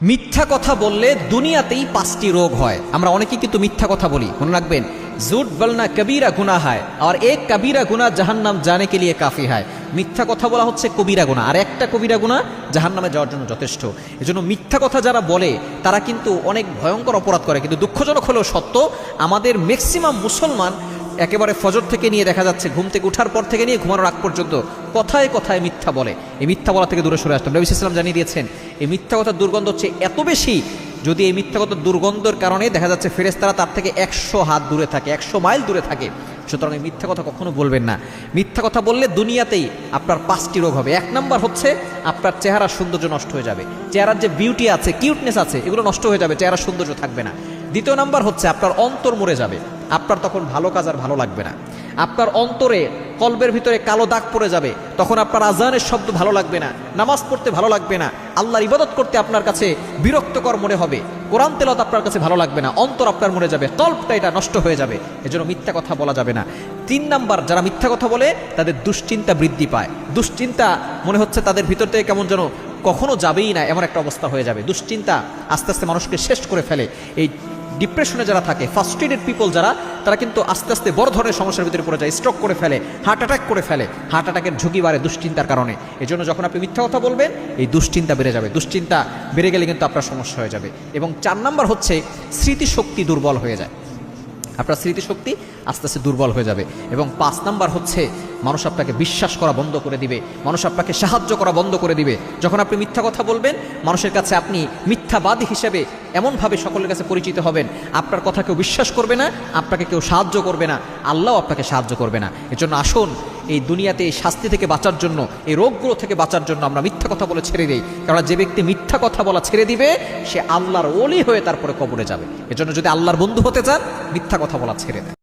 মিথ্যা কথা বললে দুনিয়াতেই 5টি রোগ হয়। আমরা অনেকেই কিন্তু মিথ্যা কথা বলি, মনে রাখবেন, झूठ बोलना कबीरा गुनाह है और एक कबीरा गुनाह जहन्नम जाने के लिए काफी है। মিথ্যা কথা বলা হচ্ছে কবিরা গুনাহ, আর একটা কবিরা গুনাহ জাহান্নামে যাওয়ার জন্য যথেষ্ট। এজন্য মিথ্যা কথা যারা বলে তারা কিন্তু অনেক ভয়ঙ্কর অপরাধ করে। কিন্তু দুঃখজনক হলেও সত্য, আমাদের ম্যাক্সিমাম মুসলমান একেবারে ফজর থেকে নিয়ে দেখা যাচ্ছে ঘুম থেকে ওঠার পর থেকে নিয়ে ঘুমানোর আগ পর্যন্ত কথায় কথায় মিথ্যা বলে। এই মিথ্যা বলা থেকে দূরে সরে আসতাম। নবী সাল্লাল্লাহু আলাইহি ওয়াসাল্লাম জানিয়ে দিয়েছেন এই মিথ্যা কথার দুর্গন্ধ হচ্ছে এত বেশি, যদি এই মিথ্যা কথার দুর্গন্ধের কারণে দেখা যাচ্ছে ফেরেশতারা তার থেকে 100 হাত দূরে থাকে, 100 মাইল দূরে থাকে। সুতরাং এই মিথ্যা কথা কখনো বলবেন না। মিথ্যা কথা বললে দুনিয়াতেই আপনার 5টি রোগ হবে। 1 নাম্বার হচ্ছে আপনার চেহারার সৌন্দর্য নষ্ট হয়ে যাবে, চেহারার যে বিউটি আছে, কিউটনেস আছে, এগুলো নষ্ট হয়ে যাবে, চেহারার সৌন্দর্য থাকবে না। 2 নাম্বার হচ্ছে আপনার অন্তর মরে যাবে, আপনার তখন ভালো কাজ আর ভালো লাগবে না। আপনার অন্তরে কলবের ভিতরে কালো দাগ পড়ে যাবে, তখন আপনার আজানের শব্দ ভালো লাগবে না, নামাজ পড়তে ভালো লাগবে না, আল্লাহর ইবাদত করতে আপনার কাছে বিরক্তকর মনে হবে, কোরআন তেলাওয়াত আপনার কাছে ভালো লাগবে না, অন্তর আপনার মরে যাবে, কলবটা এটা নষ্ট হয়ে যাবে। এজন্য মিথ্যা কথা বলা যাবে না। 3 নাম্বার, যারা মিথ্যা কথা বলে তাদের দুশ্চিন্তা বৃদ্ধি পায়। দুশ্চিন্তা মনে হচ্ছে তাদের ভিতর থেকে কেমন যেন কখনো যাবেই না, এমন একটা অবস্থা হয়ে যাবে। দুশ্চিন্তা আস্তে আস্তে মানুষকে শেষ করে ফেলে। এই ডিপ্রেশনে যারা থাকে, ফার্স্ট্রেটেড পিপল যারা, তারা কিন্তু আস্তে আস্তে বড় ধরনের সমস্যার ভিতরে পড়ে যায়, স্ট্রোক করে ফেলে, হার্ট অ্যাটাক করে ফেলে। হার্ট অ্যাটাকের ঝুঁকি বাড়ে দুশ্চিন্তার কারণে। এই জন্য যখন আপনি মিথ্যা কথা বলবেন এই দুশ্চিন্তা বেড়ে যাবে। দুশ্চিন্তা বেড়ে গেলে কিন্তু আপনার সমস্যা হয়ে যাবে। এবং 4 নাম্বার হচ্ছে স্মৃতিশক্তি দুর্বল হয়ে যায়, আপনার স্মৃতিশক্তি আস্তে আস্তে দুর্বল হয়ে যাবে। এবং 5 নাম্বার হচ্ছে মানুষ আপনাকে বিশ্বাস করা বন্ধ করে দিবে, মানুষ আপনাকে সাহায্য করা বন্ধ করে দিবে। যখন আপনি মিথ্যা কথা বলবেন মানুষের কাছে আপনি মিথ্যাবাদী হিসেবে এমনভাবে সকলের কাছে পরিচিত হবেন, আপনার কথা কেউ বিশ্বাস করবে না, আপনাকে কেউ সাহায্য করবে না, আল্লাহও আপনাকে সাহায্য করবে না। এজন্য আসুন এই দুনিয়াতে এই শাস্তি থেকে বাঁচার জন্য, এই রোগগুলো থেকে বাঁচার জন্য আমরা মিথ্যা কথা বলে ছেড়ে দিই। কারণ যে ব্যক্তি মিথ্যা কথা বলা ছেড়ে দিবে সে আল্লাহর ওলি হয়ে তারপরে কবরে যাবে। এজন্য যদি আল্লাহর বন্ধু হতে চান মিথ্যা কথা বলা ছেড়ে দেন।